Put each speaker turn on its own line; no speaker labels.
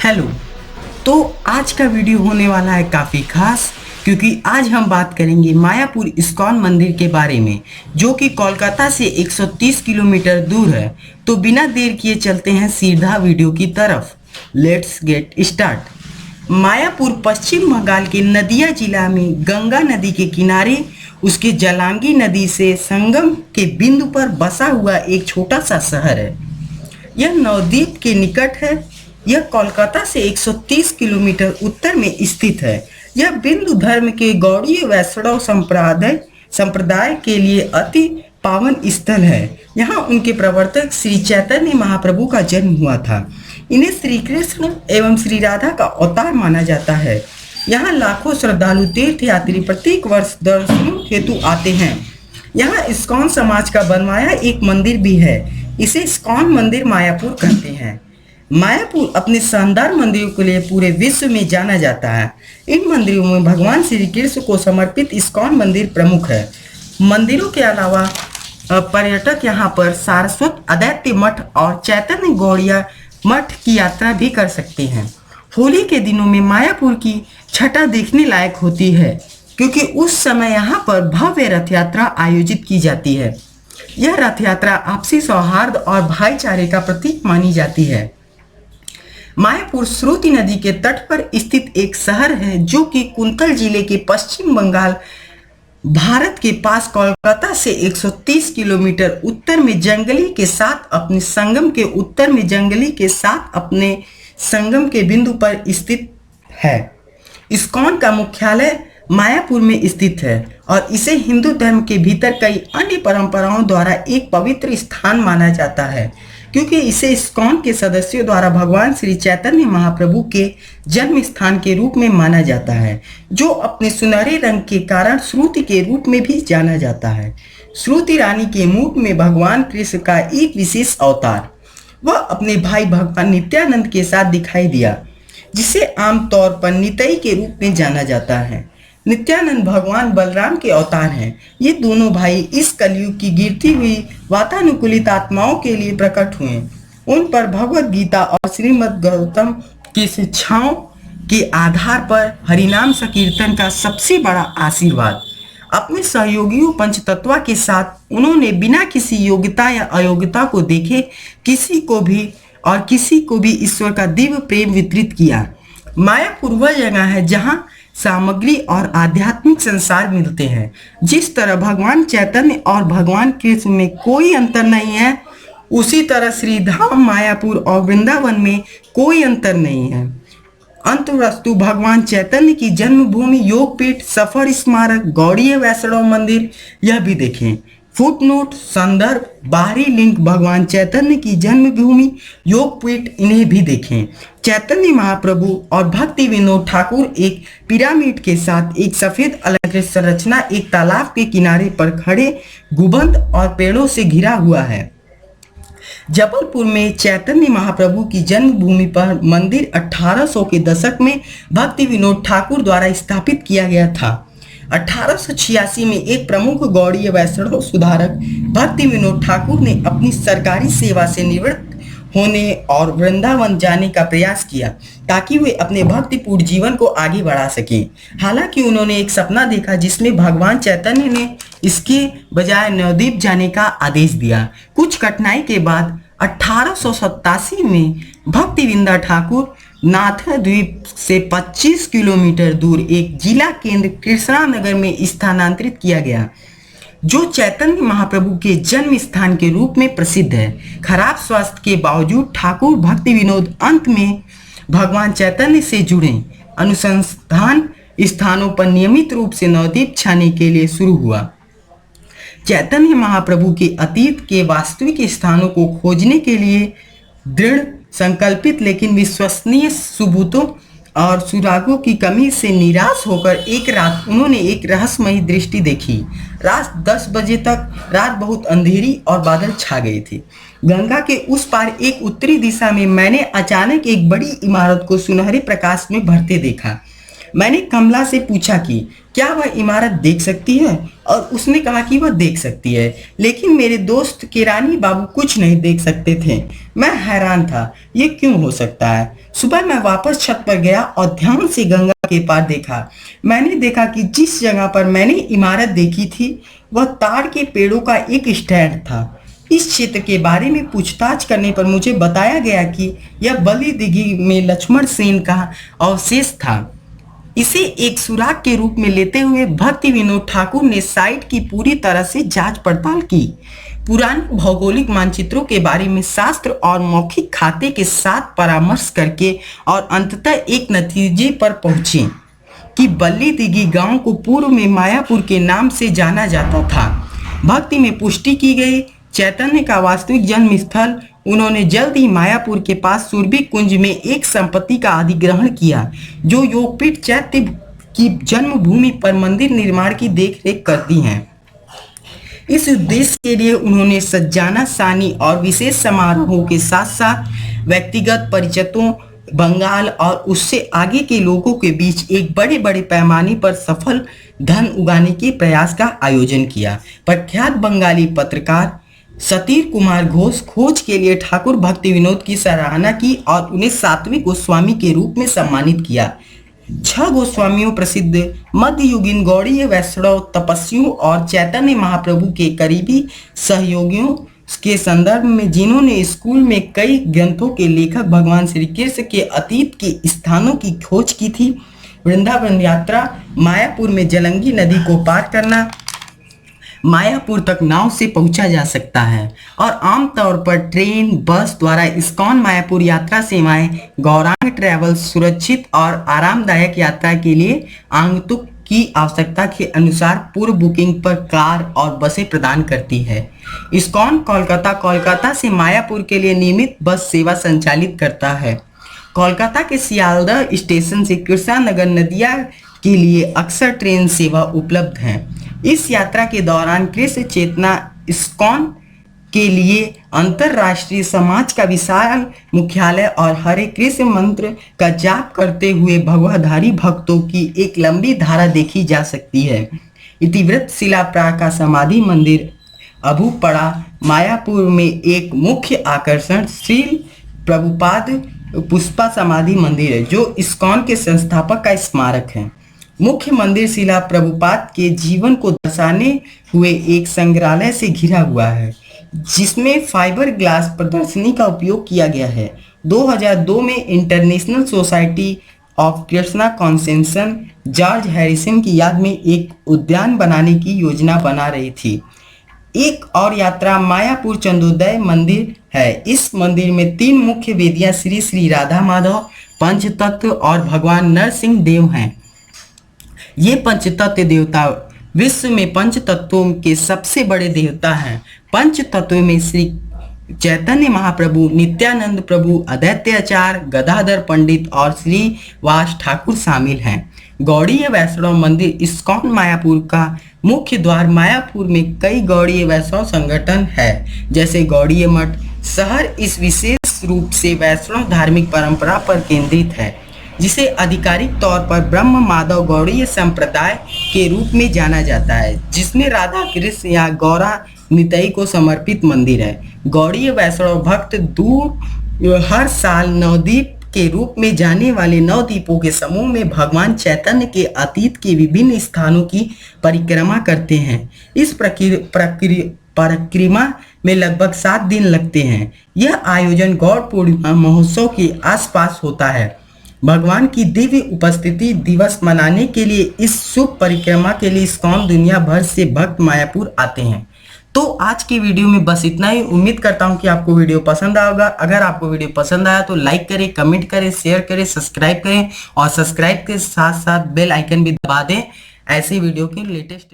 Hello. तो आज का वीडियो होने वाला है काफ़ी खास, क्योंकि आज हम बात करेंगे मायापुर इस्कॉन मंदिर के बारे में, जो कि कोलकाता से 130 किलोमीटर दूर है। तो बिना देर किए चलते हैं सीधा वीडियो की तरफ। Let's get start. Mayapur Paschim Bangal के नदिया जिला में गंगा नदी के किनारे उसके जलांगी नदी से संगम के बिंदु पर बसा हुआ एक छोटा सा शहर है। यह नवद्वीप के निकट है। यह कोलकाता से 130 किलोमीटर उत्तर में स्थित है। यह बिंदु धर्म के गौड़ीय वैष्णव संप्रदाय के लिए अति पावन स्थल है। यहाँ उनके प्रवर्तक श्री चैतन्य महाप्रभु का जन्म हुआ था। इन्हें श्री कृष्ण एवं श्री राधा का अवतार माना जाता है। यहाँ लाखों श्रद्धालु तीर्थ यात्री प्रत्येक वर्ष दर्शनों हेतु आते हैं। यहाँ इस्कॉन समाज का बनवाया एक मंदिर भी है। इसे इस्कॉन मंदिर मायापुर कहते हैं। मायापुर अपने शानदार मंदिरों के लिए पूरे विश्व में जाना जाता है। इन मंदिरों में भगवान श्री कृष्ण को समर्पित इस्कॉन मंदिर प्रमुख है। मंदिरों के अलावा पर्यटक यहाँ पर सारस्वत अद्वैत मठ और चैतन्य गौड़िया मठ की यात्रा भी कर सकते हैं। होली के दिनों में मायापुर की छटा देखने लायक होती है, क्योंकि उस समय यहाँ पर भव्य रथ यात्रा आयोजित की जाती है। यह रथ यात्रा आपसी सौहार्द और भाईचारे का प्रतीक मानी जाती है। मायापुर श्रुति नदी के तट पर स्थित एक शहर है, जो कि कुंतल जिले के पश्चिम बंगाल भारत के पास कोलकाता से 130 किलोमीटर उत्तर में जंगली के साथ अपने संगम के बिंदु पर स्थित है। इस्कॉन का मुख्यालय मायापुर में स्थित है और इसे हिंदू धर्म के भीतर कई अन्य परंपराओं द्वारा एक पवित्र स्थान माना जाता है, क्योंकि इसे इस्कॉन के सदस्यों द्वारा भगवान श्री चैतन्य महाप्रभु के जन्म स्थान के रूप में माना जाता है, जो अपने सुनहरे रंग के कारण श्रुति के रूप में भी जाना जाता है। श्रुति रानी के मुख में भगवान कृष्ण का एक विशेष अवतार वह अपने भाई भगवान नित्यानंद के साथ दिखाई दिया, जिसे आमतौर पर नितई के रूप में जाना जाता है। नित्यानंद भगवान बलराम के अवतार हैं। ये दोनों भाई इस कलयुग की गिरती हुई वातानुकूलित आत्माओं के लिए प्रकट हुए। उन पर भगवत गीता और श्रीमद् गौतम की शिक्षाओं के आधार पर हरिनाम संकीर्तन का सबसे बड़ा आशीर्वाद। अपने सहयोगियों पंचतत्वा के साथ उन्होंने बिना किसी योग्यता या अयोग्यता को देखे किसी को भी ईश्वर का दिव्य प्रेम वितरित किया। मायापुर वह जगह है जहाँ सामग्री और आध्यात्मिक संसार मिलते हैं। जिस तरह भगवान चैतन्य और भगवान कृष्ण में कोई अंतर नहीं है, उसी तरह श्री धाम मायापुर और वृंदावन में कोई अंतर नहीं है। अंतवस्तु भगवान चैतन्य की जन्मभूमि योगपीठ, सफर स्मारक, गौड़ीय वैष्णव मंदिर यह भी देखें। फुटनोट, संदर्भ, बाहरी लिंक भगवान चैतन्य की जन्मभूमि योगपीठ इन्हें भी देखें। चैतन्य महाप्रभु और भक्ति विनोद ठाकुर एक पिरामिड के साथ एक सफेद अलंकृत संरचना एक तालाब के किनारे पर खड़े गुंबद और पेड़ों से घिरा हुआ है। जबलपुर में चैतन्य महाप्रभु की जन्मभूमि पर मंदिर 1800 के दशक में भक्ति विनोद ठाकुर द्वारा स्थापित किया गया था। 1886 में एक प्रमुख गौड़ीय वैष्णव सुधारक भक्ति विनोद ठाकुर ने अपनी सरकारी सेवा से निवृत्त होने और वृंदावन जाने का प्रयास किया, ताकि वे अपने भक्तिपूर्ण जीवन को आगे बढ़ा सकें। हालांकि उन्होंने एक सपना देखा जिसमें भगवान चैतन्य ने इसके बजाय नवद्वीप जाने का आदेश दिया। कुछ कठिनाई के बाद 1887 में भक्ति विंदा ठाकुर नाथद्वीप से 25 किलोमीटर दूर एक जिला केंद्र कृष्णानगर में स्थानांतरित किया गया, जो चैतन्य महाप्रभु के जन्म स्थान के रूप में प्रसिद्ध है। खराब स्वास्थ्य के बावजूद ठाकुर भक्ति विनोद अंत में भगवान चैतन्य से जुड़े अनुसंधान स्थानों पर नियमित रूप से नवद्वीप छाने के लिए शुरू हुआ। चैतन्य महाप्रभु के अतीत के वास्तविक स्थानों को खोजने के लिए दृढ़ संकल्पित लेकिन विश्वसनीय सबूतों और सुरागों की कमी से निराश होकर एक रात उन्होंने एक रहस्यमयी दृष्टि देखी। रात 10 बजे तक रात बहुत अंधेरी और बादल छा गए थे। गंगा के उस पार एक उत्तरी दिशा में मैंने अचानक एक बड़ी इमारत को सुनहरे प्रकाश में भरते देखा। मैंने कमला से पूछा कि क्या वह इमारत देख सकती है, और उसने कहा कि वह देख सकती है, लेकिन मेरे दोस्त किरानी बाबू कुछ नहीं देख सकते थे। मैं हैरान था, ये क्यों हो सकता है। सुबह मैं वापस छत पर गया और ध्यान से गंगा के पार देखा। मैंने देखा कि जिस जगह पर मैंने इमारत देखी थी वह ताड़ के पेड़ों का एक स्टैंड था। इस क्षेत्र के बारे में पूछताछ करने पर मुझे बताया गया कि यह बलि दिघी में लक्ष्मण सेन का अवशेष था। इसे एक सुराग के रूप में लेते हुए भक्ति विनोद ठाकुर ने साइट की पूरी तरह से जांच पड़ताल की, पुराने भौगोलिक मानचित्रों के बारे में शास्त्र और मौखिक खाते के साथ परामर्श करके और अंततः एक नतीजे पर पहुंचे कि बल्ली दिघी गांव को पूर्व में मायापुर के नाम से जाना जाता था। भक्ति में पुष्टि की गई चैतन्य का वास्तविक जन्म स्थल। उन्होंने जल्द ही मायापुर के पास सुरभि कुंज में एक संपत्ति का अधिग्रहण किया जो योगपीठ चैत्य की जन्मभूमि पर मंदिर निर्माण की देखरेख करती हैं। इस उद्देश्य के लिए उन्होंने सज्जाना सानी और विशेष समारोहों के साथ साथ व्यक्तिगत परिचितों, बंगाल और उससे आगे के लोगों के बीच एक बड़े बड़े पैमाने पर सफल धन उगाने के प्रयास का आयोजन किया। प्रख्यात बंगाली पत्रकार सतीर कुमार घोष खोज के लिए ठाकुर भक्ति विनोद की सराहना की और उन्हें सातवें गोस्वामी के रूप में सम्मानित किया। 6 गोस्वामियों प्रसिद्ध मध्ययुगीन गौड़ीय वैष्णव तपस्वियों और चैतन्य महाप्रभु के करीबी सहयोगियों के संदर्भ में, जिन्होंने स्कूल में कई ग्रंथों के लेखक भगवान श्री कृष्ण के अतीत के स्थानों की खोज की थी। वृंदावन यात्रा, मायापुर में जलंगी नदी को पार करना, मायापुर तक नाव से पहुंचा जा सकता है और आमतौर पर ट्रेन बस द्वारा इस्कॉन मायापुर यात्रा सेवाएं गौरांग ट्रैवल्स सुरक्षित और आरामदायक यात्रा के लिए आगंतुक की आवश्यकता के अनुसार पूर्व बुकिंग पर कार और बसें प्रदान करती है। इस्कॉन कोलकाता से मायापुर के लिए नियमित बस सेवा संचालित करता है। कोलकाता के सियालदह स्टेशन से कृष्णा नगर नदिया के लिए अक्सर ट्रेन सेवा उपलब्ध है। इस यात्रा के दौरान कृष्ण चेतना इस्कॉन के लिए अंतरराष्ट्रीय समाज का विशाल मुख्यालय और हरे कृष्ण मंत्र का जाप करते हुए भगवाधारी भक्तों की एक लंबी धारा देखी जा सकती है। इतिवृत्त शिला प्राग का समाधि मंदिर अभूपड़ा मायापुर में एक मुख्य आकर्षण श्री प्रभुपाद पुष्पा समाधि मंदिर है जो इस्कॉन के संस्थापक का स्मारक है। मुख्य मंदिर शिला प्रभुपाद के जीवन को दर्शाने हुए एक संग्रहालय से घिरा हुआ है जिसमें फाइबर ग्लास प्रदर्शनी का उपयोग किया गया है। 2002 में international society of Krishna consciousness George Harrison की याद में एक उद्यान बनाने की योजना बना रही थी। एक और यात्रा मायापुर चंदोदय मंदिर है। इस मंदिर में 3 मुख्य वेदियां श्री श्री राधा माधव, पंचतत्व और भगवान नरसिंह देव हैं। ये पंचतत्व देवता विश्व में पंच तत्वों के सबसे बड़े देवता हैं। पंच तत्वों में श्री चैतन्य महाप्रभु, नित्यानंद प्रभु, अद्वैताचार्य, गदाधर पंडित और श्रीवास ठाकुर शामिल हैं। गौड़ीय वैष्णव मंदिर इस्कॉन मायापुर का मुख्य द्वार मायापुर में कई गौड़ीय वैष्णव संगठन है जैसे गौड़ीय मठ। शहर इस विशेष रूप से वैष्णव धार्मिक परंपरा पर केंद्रित है जिसे आधिकारिक तौर पर ब्रह्म माधव गौड़ीय संप्रदाय के रूप में जाना जाता है, जिसमें राधा कृष्ण या गौरा निताई को समर्पित मंदिर है। गौड़ीय वैष्णव भक्त दूर हर साल नवद्वीप के रूप में जाने वाले 9 द्वीपों के समूह में भगवान चैतन्य के अतीत के विभिन्न स्थानों की परिक्रमा करते हैं। इस परिक्रमा में लगभग 7 दिन लगते हैं। यह आयोजन गौड़ पूर्णिमा महोत्सव के आसपास होता है। भगवान की दिव्य उपस्थिति दिवस मनाने के लिए इस शुभ परिक्रमा के लिए इस्कॉन दुनिया भर से भक्त मायापुर आते हैं। तो आज की वीडियो में बस इतना ही। उम्मीद करता हूं कि आपको वीडियो पसंद आएगा। अगर आपको वीडियो पसंद आया तो लाइक करें, कमेंट करें, शेयर करें, सब्सक्राइब करें और सब्सक्राइब के साथ साथ बेल आइकन भी दबा दें ऐसे वीडियो के लेटेस्ट